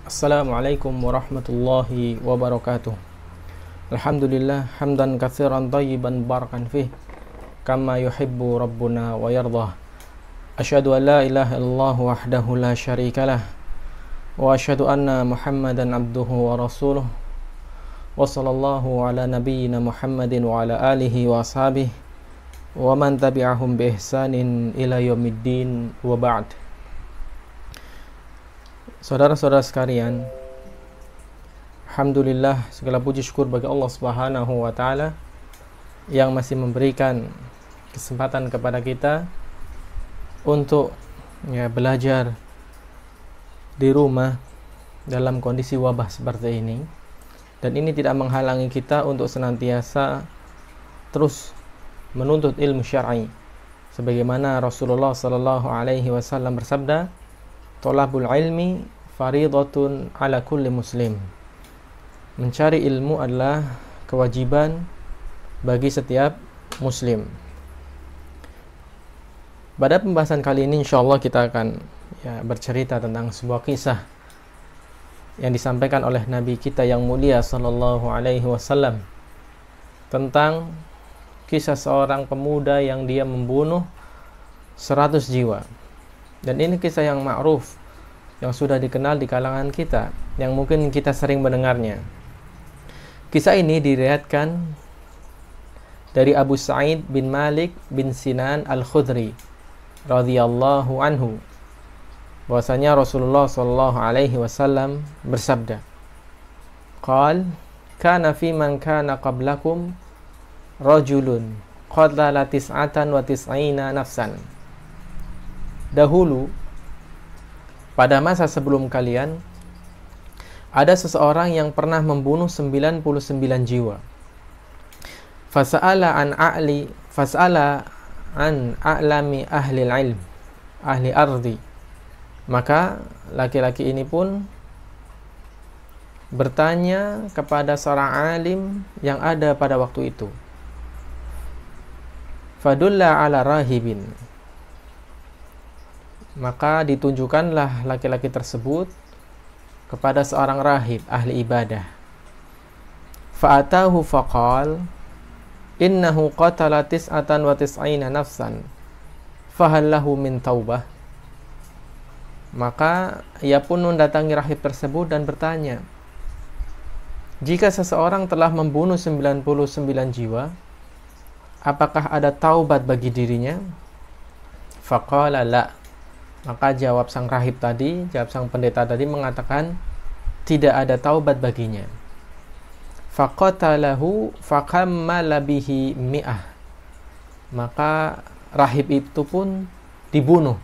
Assalamualaikum warahmatullahi wabarakatuh. Alhamdulillah hamdan katsiran thayyiban barakan fih kama yuhibbu rabbuna wa yardah. Asyhadu an la ilaha illallah wahdahu la syarikalah wa asyhadu anna Muhammadan abduhu wa rasuluh. Wa sallallahu ala nabiyyina Muhammadin wa ala alihi wa ashabihi wa man tabi'ahum bi ihsanin ila yaumiddin wa ba'd. Saudara-saudara sekalian, alhamdulillah segala puji syukur bagi Allah Subhanahu wa taala yang masih memberikan kesempatan kepada kita untuk belajar di rumah dalam kondisi wabah seperti ini, dan ini tidak menghalangi kita untuk senantiasa terus menuntut ilmu syar'i sebagaimana Rasulullah sallallahu alaihi wasallam bersabda, "Thalabul ilmi faridatun ala kulli muslim." Mencari ilmu adalah kewajiban bagi setiap muslim. Pada pembahasan kali ini insyaallah kita akan bercerita tentang sebuah kisah yang disampaikan oleh Nabi kita yang mulia sallallahu alaihi wasallam tentang kisah seorang pemuda yang dia membunuh 100 jiwa. Dan ini kisah yang ma'ruf, yang sudah dikenal di kalangan kita, yang mungkin kita sering mendengarnya. Kisah ini diriwayatkan dari Abu Sa'id bin Malik bin Sinan Al-Khudri radhiyallahu anhu, bahwasanya Rasulullah sallallahu alaihi wasallam bersabda, "Qal kana fi man kana qablakum rajulun qatala tis'atan wa tis'ina nafsan." Dahulu, pada masa sebelum kalian, ada seseorang yang pernah membunuh 99 jiwa. Fas'ala an a'lami ahli ilm, ahli ardi. Maka laki-laki ini pun bertanya kepada seorang alim yang ada pada waktu itu. Fadulla ala rahibin. Maka ditunjukkanlah laki-laki tersebut kepada seorang rahib ahli ibadah. Fa'atahu faqal innahu qatala tis'atan wa tis'ina nafsan fahal lahu min taubah. Maka ia pun mendatangi rahib tersebut dan bertanya, jika seseorang telah membunuh 99 jiwa, apakah ada taubat bagi dirinya? Faqala la. Maka jawab sang rahib tadi, jawab sang pendeta tadi mengatakan tidak ada taubat baginya. Faqatalahu faqammala bihi mi'ah. Maka rahib itu pun dibunuh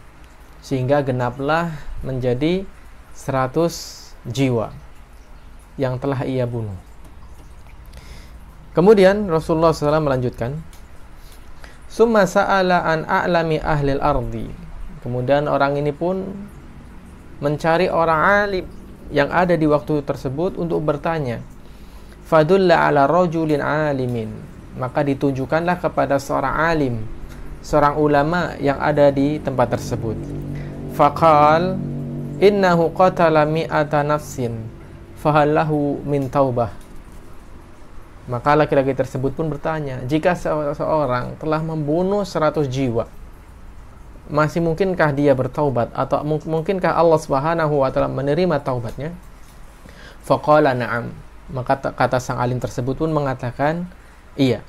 sehingga genaplah menjadi 100 jiwa yang telah ia bunuh. Kemudian Rasulullah SAW melanjutkan, "Summa sa'ala an a'lami ahlil ardi." Kemudian orang ini pun mencari orang alim yang ada di waktu tersebut untuk bertanya. Fadulla ala rajulin alimin. Maka ditunjukkanlah kepada seorang alim, seorang ulama yang ada di tempat tersebut. Faqal innahu qatala mi'ata nafsin fahal lahu min taubah. Maka laki-laki tersebut pun bertanya, jika seorang telah membunuh 100 jiwa, masih mungkinkah dia bertaubat, atau mungkinkah Allah Subhanahu wa taala menerima taubatnya? Faqala na'am. Maka kata sang alim tersebut pun mengatakan, iya.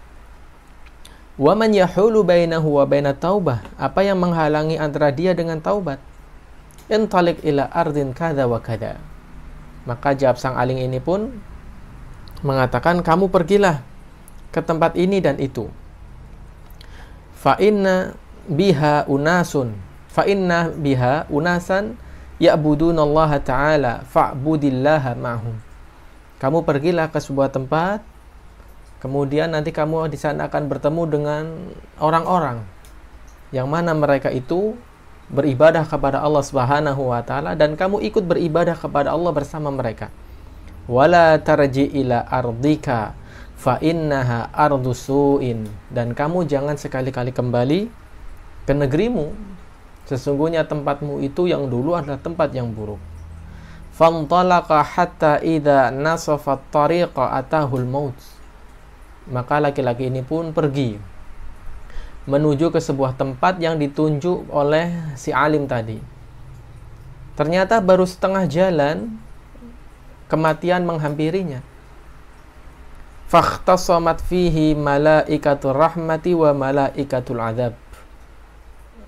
Wa man yahulu bainahu wa bainat taubah. Apa yang menghalangi antara dia dengan taubat? Intalik ila ardin kadza wa kadza. Maka jawab sang alim ini pun mengatakan, kamu pergilah ke tempat ini dan itu. Fa inna biha unasan ya'budunallaha ta'ala fa'budillaha ma'hum. Kamu pergilah ke sebuah tempat, kemudian nanti kamu di sana akan bertemu dengan orang-orang yang mana mereka itu beribadah kepada Allah Subhanahu wa taala, dan kamu ikut beribadah kepada Allah bersama mereka. Wala tarji ila ardika fa innaha ardu su'in. Dan kamu jangan sekali-kali kembali ke negerimu, sesungguhnya tempatmu itu yang dulu adalah tempat yang buruk. Fantalaqa hatta idza nasafa at-tariqa atahul maut. Maka laki-laki ini pun pergi menuju ke sebuah tempat yang ditunjuk oleh si alim tadi. Ternyata baru setengah jalan kematian menghampirinya. Fakhtasamat fihi malaikatur rahmati wa malaikatul adzab.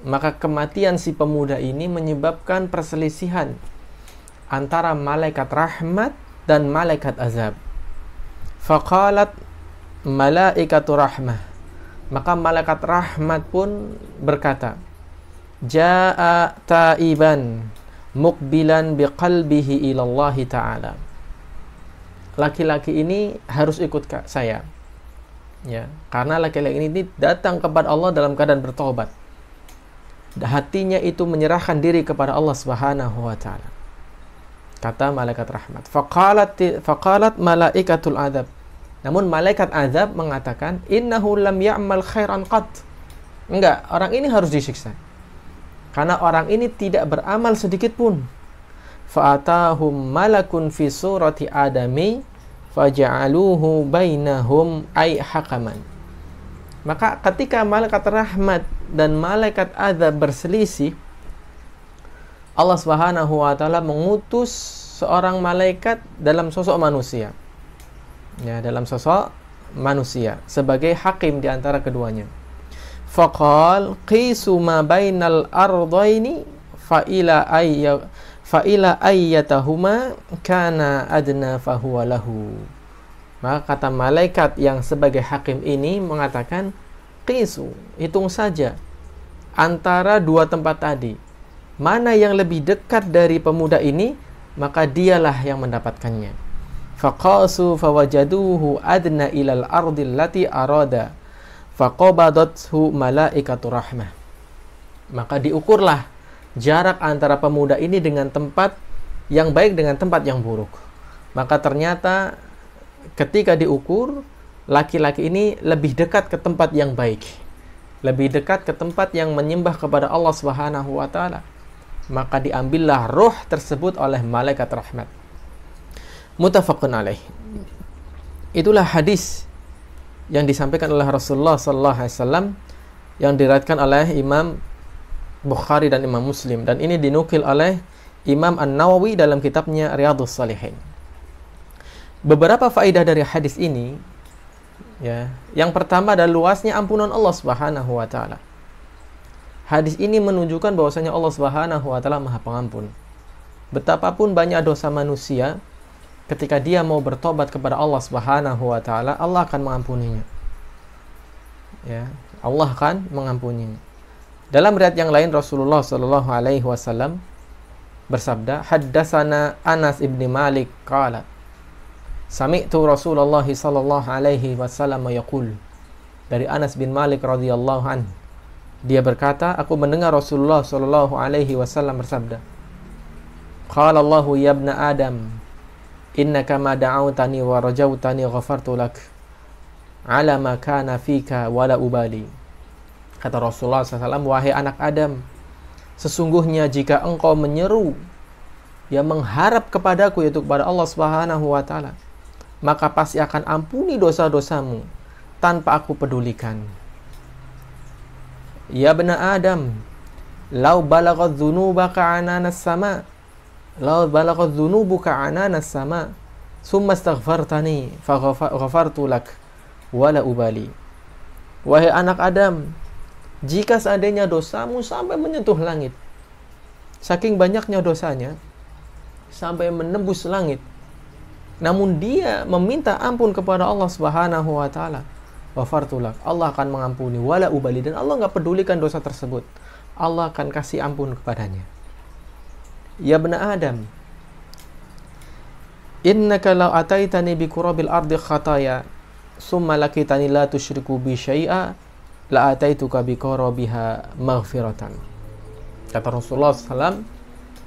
Maka kematian si pemuda ini menyebabkan perselisihan antara malaikat rahmat dan malaikat azab. Faqalat malaikatur rahmah. Maka malaikat rahmat pun berkata, Ja'a taiban muqbilan biqalbihi ilallahi ta'ala. Laki-laki ini harus ikut saya. Ya, karena laki-laki ini datang kepada Allah dalam keadaan bertobat. Hatinya itu menyerahkan diri kepada Allah Subhanahu wa taala. Kata malaikat rahmat. Faqalat malaikatul adzab. Namun malaikat azab mengatakan, innahu lam ya'mal khairan qat. Enggak, orang ini harus disiksa. Karena orang ini tidak beramal sedikit pun. Fa'atahum malakun fi surati adami faja'aluhu bainahum ay hakaman. Maka ketika malaikat rahmat dan malaikat azab berselisih, Allah Subhanahu wa taala mengutus seorang malaikat dalam sosok manusia. Ya, dalam sosok manusia sebagai hakim di antara keduanya. Faqal qisu ma bainal ardaini fa ila ayyatahuma kana adna fahuwa lahu. Maka kata malaikat yang sebagai hakim ini mengatakan, qisu, hitung saja antara dua tempat tadi. Mana yang lebih dekat dari pemuda ini, maka dialah yang mendapatkannya. Faqasu fawajaduhu adna ilal ardil lati arada faqabadathu malaikatu rahmah. Maka diukurlah jarak antara pemuda ini dengan tempat yang baik dengan tempat yang buruk. Maka ternyata ketika diukur, laki-laki ini lebih dekat ke tempat yang baik, lebih dekat ke tempat yang menyembah kepada Allah Subhanahu wa taala. Maka diambillah roh tersebut oleh malaikat rahmat. Muttafaqun alaih. Itulah hadis yang disampaikan oleh Rasulullah sallallahu alaihi wasallam yang diriwayatkan oleh Imam Bukhari dan Imam Muslim, dan ini dinukil oleh Imam An-Nawawi dalam kitabnya Riyadhus Shalihin. Beberapa faedah dari hadis ini, ya. Yang pertama adalah luasnya ampunan Allah Subhanahu wa taala. Hadis ini menunjukkan bahwasanya Allah Subhanahu wa taala Maha Pengampun. Betapapun banyak dosa manusia, ketika dia mau bertobat kepada Allah Subhanahu wa taala, Allah akan mengampuninya. Ya, Allah akan mengampuninya. Dalam riwayat yang lain Rasulullah sallallahu alaihi wasallam bersabda, "Haddatsana Anas ibn Malik qala, sami'tu Rasulullah sallallahu alaihi wasallam yaqul." Dari Anas bin Malik radhiyallahu anhu, dia berkata, aku mendengar Rasulullah sallallahu alaihi wasallam bersabda, "Qala Allahu ya ibna Adam, innaka ma da'awtani wa rajautani ghafartu lak, ala ma kana fika wala ubali." Kata Rasulullah SAW, wahai anak Adam, sesungguhnya jika engkau menyeru, ya mengharap kepadaku, yaitu kepada Allah Subhanahu wa taala, maka pasti akan ampuni dosa-dosamu tanpa aku pedulikan. Ya bena Adam, lau balaghat dzunubaka ananas sama, lau balaghat dzunubuka ananas sama, summa astaghfartani faghfartu lak wala ubali. Wahai anak Adam, jika seandainya dosamu sampai menyentuh langit, saking banyaknya dosanya sampai menembus langit, namun dia meminta ampun kepada Allah Subhanahu wa taala, ghafartulak, Allah akan mengampuni, wala ubali, dan Allah enggak pedulikan dosa tersebut, Allah akan kasih ampun kepadanya. Ya bena Adam, innaka law ataitani bi qurabil ardi khataya summa lakitani la tusyriku bi syai'a la ataituka bi qurabiha maghfiratan. Kata Rasulullah SAW,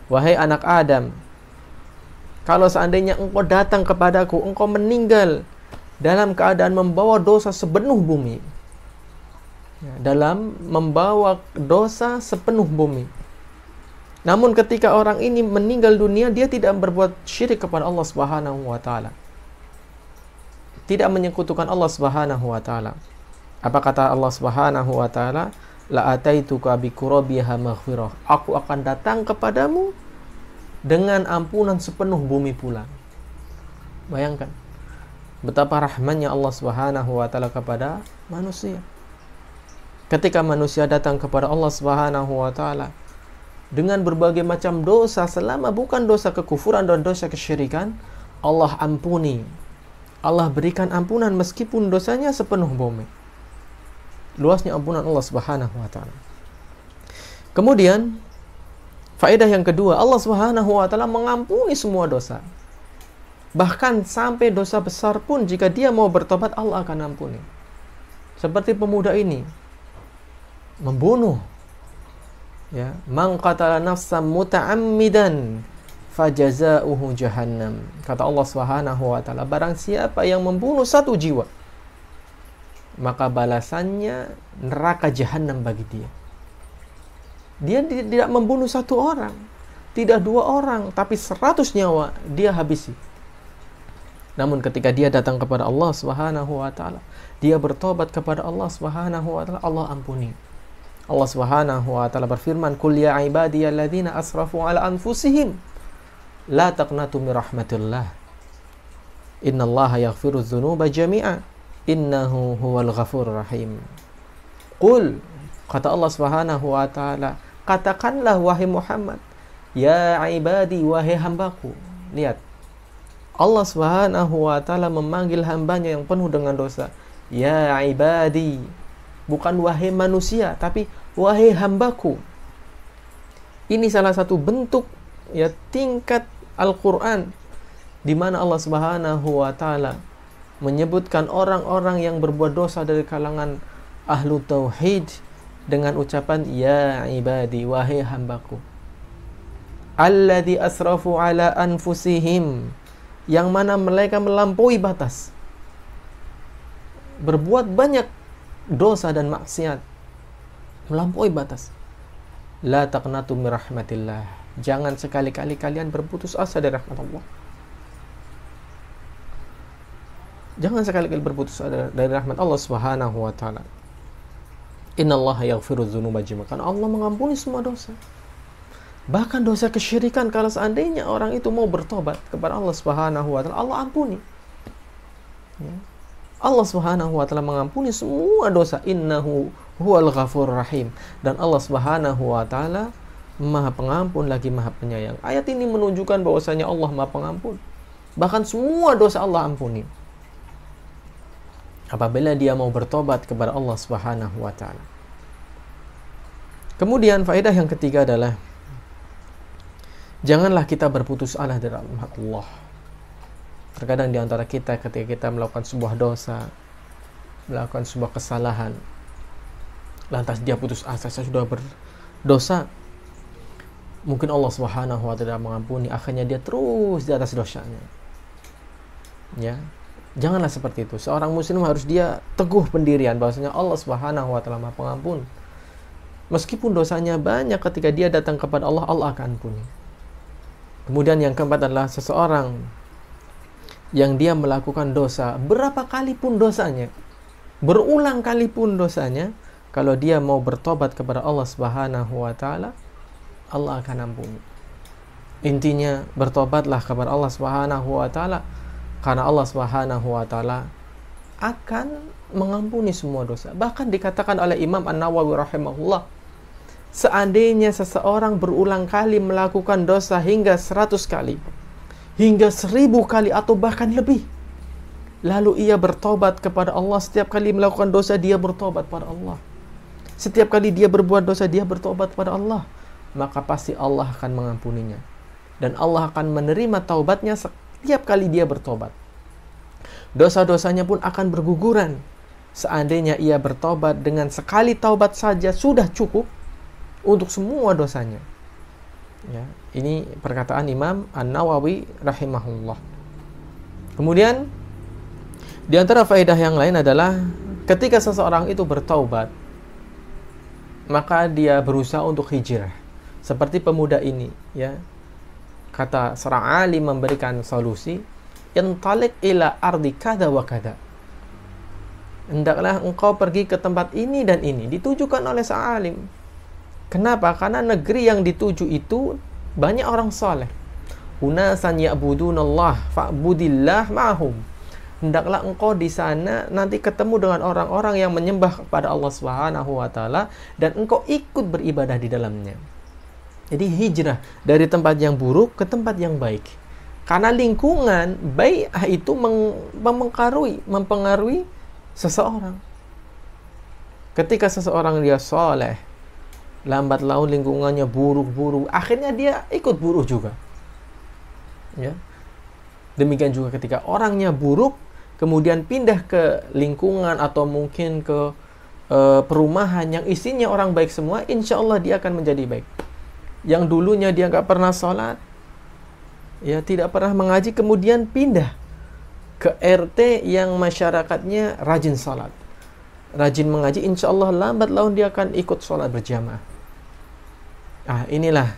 wahai anak Adam, kalau seandainya engkau datang kepadaku, engkau meninggal dalam keadaan membawa dosa sepenuh bumi, ya, dalam membawa dosa sepenuh bumi, Namun ketika orang ini meninggal dunia, dia tidak berbuat syirik kepada Allah Subhanahu wa taala. Tidak menyekutukan Allah Subhanahu wa taala. Apa kata Allah Subhanahu wa taala? La ataituka bi qurabiha maghfirah. Aku akan datang kepadamu dengan ampunan sepenuh bumi pula. Bayangkan betapa rahmannya Allah Subhanahu wa taala kepada manusia. Ketika manusia datang kepada Allah Subhanahu wa taala dengan berbagai macam dosa, selama bukan dosa kekufuran dan dosa kesyirikan, Allah ampuni. Allah berikan ampunan meskipun dosanya sepenuh bumi. Luasnya ampunan Allah Subhanahu wa taala. Kemudian faedah yang kedua, Allah Subhanahu wa taala mengampuni semua dosa. Bahkan sampai dosa besar pun jika dia mau bertobat, Allah akan ampuni. Seperti pemuda ini membunuh, ya, man qatala nafsan muta'ammidan fajazauhu jahannam. Kata Allah Subhanahu wa taala, barang siapa yang membunuh satu jiwa, maka balasannya neraka jahanam bagi dia. Dia tidak membunuh satu orang, tidak dua orang, tapi 100 nyawa dia habisi. Namun ketika dia datang kepada Allah Subhanahu wa taala, dia bertobat kepada Allah Subhanahu wa taala, Allah ampuni. Allah Subhanahu wa taala berfirman, "Qul ya ibadiyalladzina asrafu ala anfusihim la taqnatu min rahmatillah. Innallaha yaghfirudz dzunuba jami'a. Innahu huwal ghafurur rahim." Qul, kata Allah Subhanahu wa taala, katakanlah wahai Muhammad, ya ibadi, wahai hambaku. Lihat, Allah Subhanahu wa taala memanggil hambanya yang penuh dengan dosa. Ya ibadi, bukan wahai manusia, tapi wahai hambaku. Ini salah satu bentuk, ya, tingkat Al-Quran di mana Allah Subhanahu wa taala menyebutkan orang-orang yang berbuat dosa dari kalangan ahlu tauhid dengan ucapan ya ibadi, wahai hambaku. Alladzi asrafu ala anfusihim, yang mana mereka melampaui batas, berbuat banyak dosa dan maksiat, melampaui batas. La taqnatu min rahmatillah. Jangan sekali-kali kalian berputus asa dari rahmat Allah. Jangan sekali-kali berputus asa dari rahmat Allah Subhanahu wa taala. Innallaha yaghfirudz dzunuba jami'an. Karena Allah mengampuni semua dosa. Bahkan dosa kesyirikan, kalau seandainya orang itu mau bertobat kepada Allah Subhanahu wa taala, Allah ampuni. Ya. Allah Subhanahu wa taala mengampuni semua dosa. Innahu huwal ghafurur rahim. Dan Allah Subhanahu wa taala Maha Pengampun lagi Maha Penyayang. Ayat ini menunjukkan bahwasanya Allah Maha Pengampun. Bahkan semua dosa Allah ampuni apabila dia mau bertobat kepada Allah Subhanahu wa taala. Kemudian faedah yang ketiga adalah janganlah kita berputus asa dari rahmat Allah. Terkadang di antara kita ketika kita melakukan sebuah dosa, melakukan sebuah kesalahan, lantas dia putus asa, saya sudah berdosa, mungkin Allah Subhanahu wa taala mengampuni, akhirnya dia terus di atas dosanya. Ya. Janganlah seperti itu. Seorang muslim harus dia teguh pendirian bahwasanya Allah Subhanahu wa taala Maha Pengampun. Meskipun dosanya banyak, ketika dia datang kepada Allah, Allah akan ampuni. Kemudian yang keempat adalah seseorang yang dia melakukan dosa, berapa kali pun dosanya, berulang kali pun dosanya, kalau dia mau bertobat kepada Allah Subhanahu wa taala, Allah akan ampuni. Intinya bertobatlah kepada Allah Subhanahu wa taala, karena Allah Subhanahu wa taala akan mengampuni semua dosa. Bahkan dikatakan oleh Imam An-Nawawi rahimahullah, seandainya seseorang berulang kali melakukan dosa hingga 100 kali, hingga 1000 kali, atau bahkan lebih, lalu ia bertobat kepada Allah, setiap kali melakukan dosa dia bertobat pada Allah, setiap kali dia berbuat dosa dia bertobat pada Allah, maka pasti Allah akan mengampuninya. Dan Allah akan menerima taubatnya setiap kali dia bertobat. Dosa-dosanya pun akan berguguran. Seandainya ia bertobat dengan sekali taubat saja sudah cukup untuk semua dosanya. Ya, ini perkataan Imam An-Nawawi rahimahullah. Kemudian di antara faedah yang lain adalah ketika seseorang itu bertaubat, maka dia berusaha untuk hijrah. Seperti pemuda ini, ya. Kata seorang alim memberikan solusi, "Intalik ila ardi kada wa kada." Hendaklah engkau pergi ke tempat ini dan ini, ditujukan oleh seorang alim. Kenapa? Karena negeri yang dituju itu banyak orang saleh. Unasan ya'budunallah fa'budillah ma'hum. Hendaklah engkau di sana nanti ketemu dengan orang-orang yang menyembah kepada Allah Subhanahu wa taala dan engkau ikut beribadah di dalamnya. Jadi hijrah dari tempat yang buruk ke tempat yang baik. Karena lingkungan baik itu mempengaruhi seseorang. Ketika seseorang dia soleh, lambat laun lingkungannya buruk-buruk, akhirnya dia ikut buruk juga. Ya. Demikian juga ketika orangnya buruk, kemudian pindah ke lingkungan atau mungkin ke perumahan yang isinya orang baik semua, insya Allah dia akan menjadi baik. Yang dulunya dia nggak pernah sholat, ya tidak pernah mengaji, kemudian pindah ke RT yang masyarakatnya rajin sholat, rajin mengaji, insya Allah lambat laun dia akan ikut sholat berjamaah. Inilah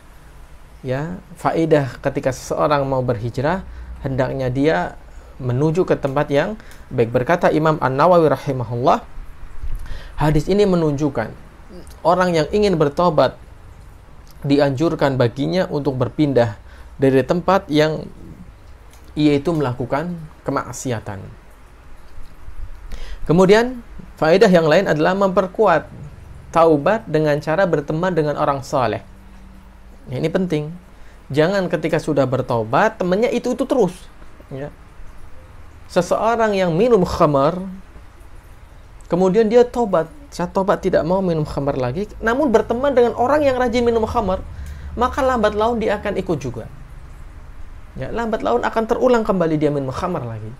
ya faedah ketika seseorang mau berhijrah, hendaknya dia menuju ke tempat yang baik. Berkata Imam An-Nawawi rahimahullah, hadis ini menunjukkan orang yang ingin bertobat dianjurkan baginya untuk berpindah dari tempat yang ia itu melakukan kemaksiatan. Kemudian faedah yang lain adalah memperkuat taubat dengan cara berteman dengan orang saleh. Ini penting. Jangan ketika sudah bertobat temannya itu terus. Ya. Seseorang yang minum khamar, kemudian dia tobat, saya tobat tidak mau minum khamar lagi, namun berteman dengan orang yang rajin minum khamar, maka lambat laun dia akan ikut juga. Ya, lambat laun akan terulang kembali dia minum khamar lagi.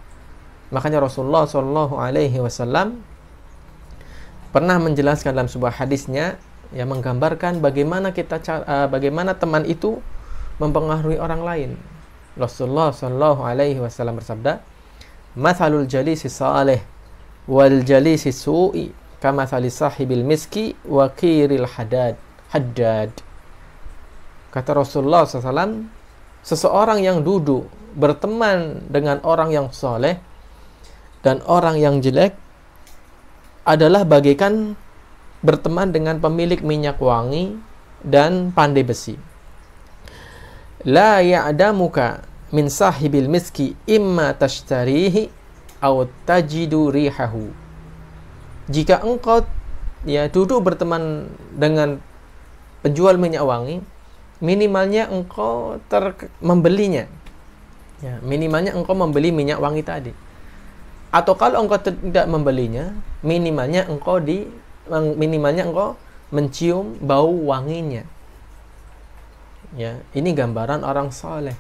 Makanya Rasulullah SAW pernah menjelaskan dalam sebuah hadisnya yang menggambarkan bagaimana bagaimana teman itu mempengaruhi orang lain. Rasulullah SAW bersabda, "Mathalul jalisi salih wal jalisi su'i kamathali sahibil miski wa qiril haddad." Kata Rasulullah SAW, seseorang yang duduk berteman dengan orang yang soleh dan orang yang jelek adalah bagaikan berteman dengan pemilik minyak wangi dan pandai besi. La ya'damuka min sahibil miski imma tashtarihi aw tajidu rihahu. Jika engkau duduk berteman dengan penjual minyak wangi, minimalnya engkau membelinya. Ya, minimalnya engkau membeli minyak wangi tadi. Atau kalau engkau tidak membelinya, minimalnya engkau mencium bau wanginya. Ya, ini gambaran orang soleh.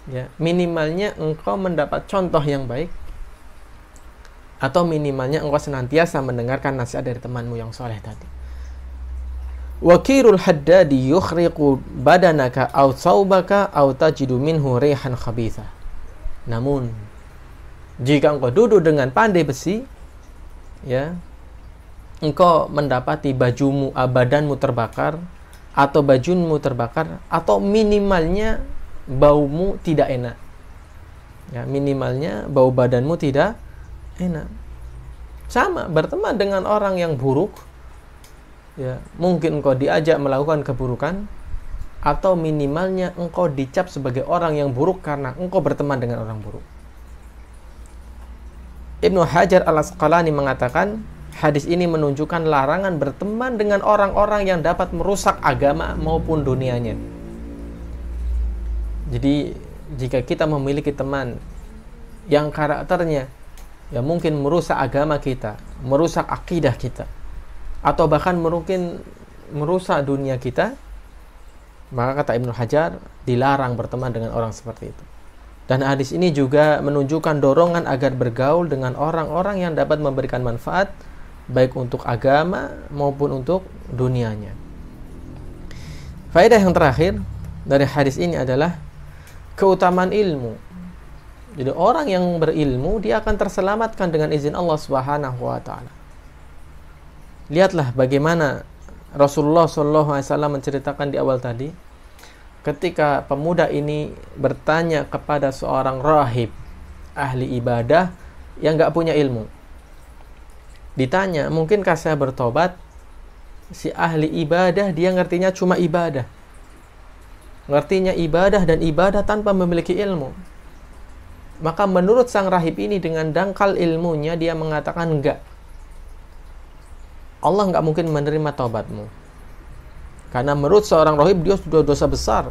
Ya, minimalnya engkau mendapat contoh yang baik, atau minimalnya engkau senantiasa mendengarkan nasihat dari temanmu yang soleh tadi. Wakirul haddadi yukhriqu badanaka aw thawbaka aw tajidu minhu rihan khabitha. Namun jika engkau duduk dengan pandai besi, ya, engkau mendapati badanmu terbakar atau bajumu terbakar, atau minimalnya baumu tidak enak. Ya, minimalnya bau badanmu tidak enak. Sama berteman dengan orang yang buruk, ya, mungkin engkau diajak melakukan keburukan, atau minimalnya engkau dicap sebagai orang yang buruk karena engkau berteman dengan orang buruk. Ibnu Hajar Al-Asqalani mengatakan, hadis ini menunjukkan larangan berteman dengan orang-orang yang dapat merusak agama maupun dunianya. Jadi jika kita memiliki teman yang karakternya ya mungkin merusak agama kita, merusak akidah kita, atau bahkan mungkin merusak dunia kita, maka kata Ibnu Hajar dilarang berteman dengan orang seperti itu. Dan hadis ini juga menunjukkan dorongan agar bergaul dengan orang-orang yang dapat memberikan manfaat baik untuk agama maupun untuk dunianya. Faedah yang terakhir dari hadis ini adalah keutamaan ilmu. Jadi orang yang berilmu dia akan terselamatkan dengan izin Allah Subhanahu wa taala. Lihatlah bagaimana Rasulullah SAW menceritakan di awal tadi, ketika pemuda ini bertanya kepada seorang rahib, ahli ibadah yang nggak punya ilmu. Ditanya, mungkinkah saya bertobat? Si ahli ibadah, dia ngertinya cuma ibadah. Ngertinya ibadah dan ibadah tanpa memiliki ilmu. Maka menurut sang rahib ini dengan dangkal ilmunya, dia mengatakan enggak. Allah nggak mungkin menerima taubatmu. Karena menurut seorang rahib, dia sudah dosa besar,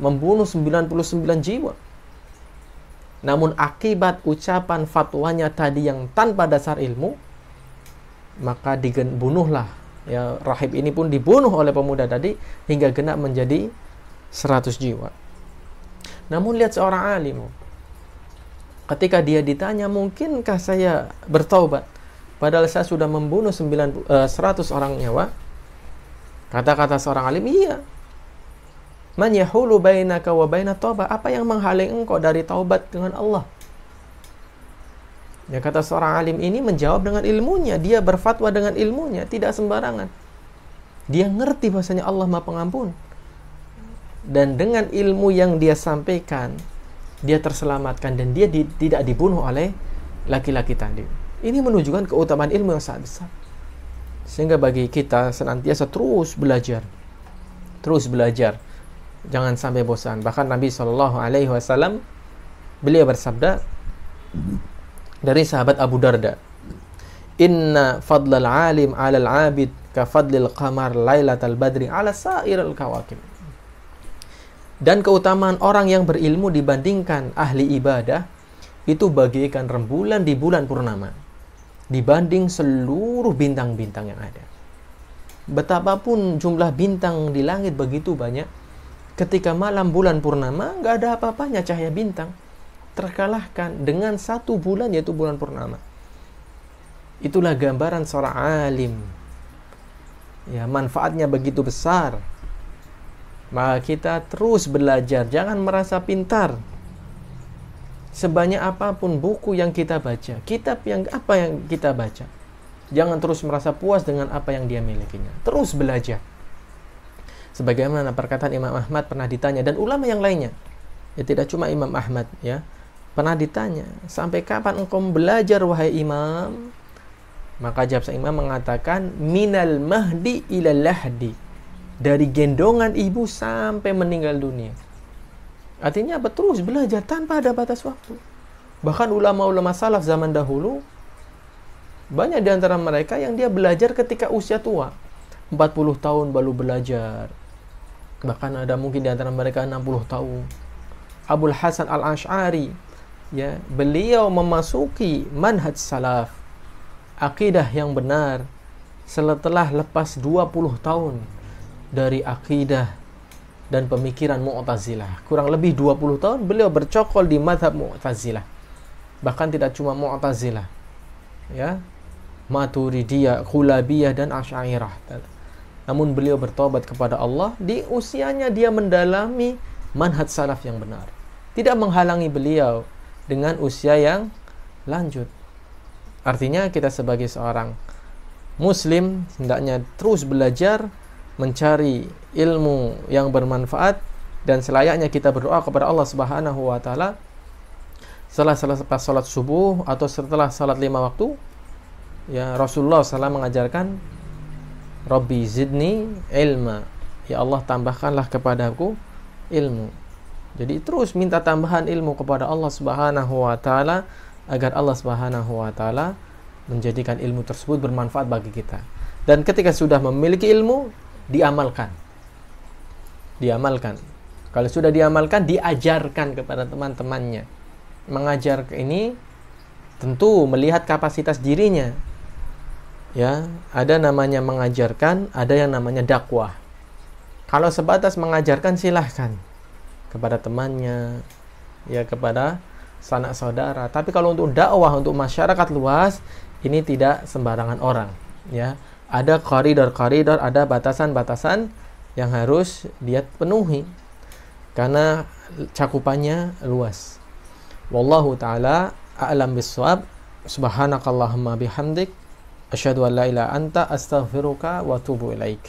membunuh 99 jiwa. Namun akibat ucapan fatwanya tadi yang tanpa dasar ilmu, maka dibunuhlah. Ya, rahib ini pun dibunuh oleh pemuda tadi hingga genap menjadi 100 jiwa. Namun lihat seorang alim, ketika dia ditanya, mungkinkah saya bertaubat padahal saya sudah membunuh 100 orang nyawa? Kata-kata seorang alim, iya. Man yahulu bainaka wa baina taubah, apa yang menghalangi engkau dari taubat dengan Allah? Ya, kata seorang alim ini menjawab dengan ilmunya, dia berfatwa dengan ilmunya, tidak sembarangan. Dia ngerti bahasanya Allah Maha Pengampun. Dan dengan ilmu yang dia sampaikan, dia terselamatkan dan dia tidak dibunuh oleh laki-laki tadi. Ini menunjukkan keutamaan ilmu yang sangat besar. Sehingga bagi kita senantiasa terus belajar. Terus belajar. Jangan sampai bosan. Bahkan Nabi SAW, beliau bersabda dari sahabat Abu Darda, inna fadlal alim alal abid ka fadlil qamar lailatal badri ala sairil kawakib. Dan keutamaan orang yang berilmu dibandingkan ahli ibadah itu bagaikan rembulan di bulan purnama dibanding seluruh bintang-bintang yang ada. Betapapun jumlah bintang di langit begitu banyak, ketika malam bulan purnama nggak ada apa-apanya cahaya bintang, terkalahkan dengan satu bulan, yaitu bulan purnama. Itulah gambaran seorang alim. Ya, manfaatnya begitu besar. Maka kita terus belajar, jangan merasa pintar. Sebanyak apapun buku yang kita baca, kitab yang kita baca, jangan terus merasa puas dengan apa yang dia milikinya. Terus belajar. Sebagaimana perkataan Imam Ahmad pernah ditanya, dan ulama yang lainnya. Ya, tidak cuma Imam Ahmad, ya. Pernah ditanya, sampai kapan engkau belajar wahai imam? Maka jawab sang imam mengatakan, minal mahdi ilal lahdi, dari gendongan ibu sampai meninggal dunia. Artinya apa? Terus belajar tanpa ada batas waktu. Bahkan ulama-ulama salaf zaman dahulu, banyak di antara mereka yang dia belajar ketika usia tua, 40 tahun baru belajar. Bahkan ada mungkin di antara mereka 60 tahun. Abul Hasan Al-Asy'ari, ya, beliau memasuki manhaj salaf, akidah yang benar, setelah lepas 20 tahun dari akidah dan pemikiran Mu'tazilah. Kurang lebih 20 tahun beliau bercokol di mazhab Mu'tazilah. Bahkan tidak cuma Mu'tazilah, ya, Maturidiyah, Khulabiyah dan Asy'ariyah. Namun beliau bertobat kepada Allah. Di usianya dia mendalami manhaj salaf yang benar. Tidak menghalangi beliau dengan usia yang lanjut. Artinya kita sebagai seorang muslim hendaknya terus belajar, mencari ilmu yang bermanfaat, dan selayaknya kita berdoa kepada Allah Subhanahu wa taala setelah selepas salat subuh atau setelah salat 5 waktu. Ya, Rasulullah SAW mengajarkan, Rabbi zidni ilma, ya Allah tambahkanlah kepadaku ilmu. Jadi terus minta tambahan ilmu kepada Allah Subhanahu wa taala agar Allah Subhanahu wa taala menjadikan ilmu tersebut bermanfaat bagi kita. Dan ketika sudah memiliki ilmu, diamalkan. Diamalkan. Kalau sudah diamalkan, diajarkan kepada teman-temannya. Mengajar ini tentu melihat kapasitas dirinya. Ya, ada namanya mengajarkan, ada yang namanya dakwah. Kalau sebatas mengajarkan silahkan kepada temannya, ya, kepada sanak saudara. Tapi kalau untuk dakwah untuk masyarakat luas, ini tidak sembarangan orang, ya. Ada koridor-koridor, ada batasan-batasan yang harus dia penuhi karena cakupannya luas. Wallahu taala a'lam bissawab. Subhanakallahumma bihamdik, asyhadu an la ilaha anta astaghfiruka wa atubu ilaik.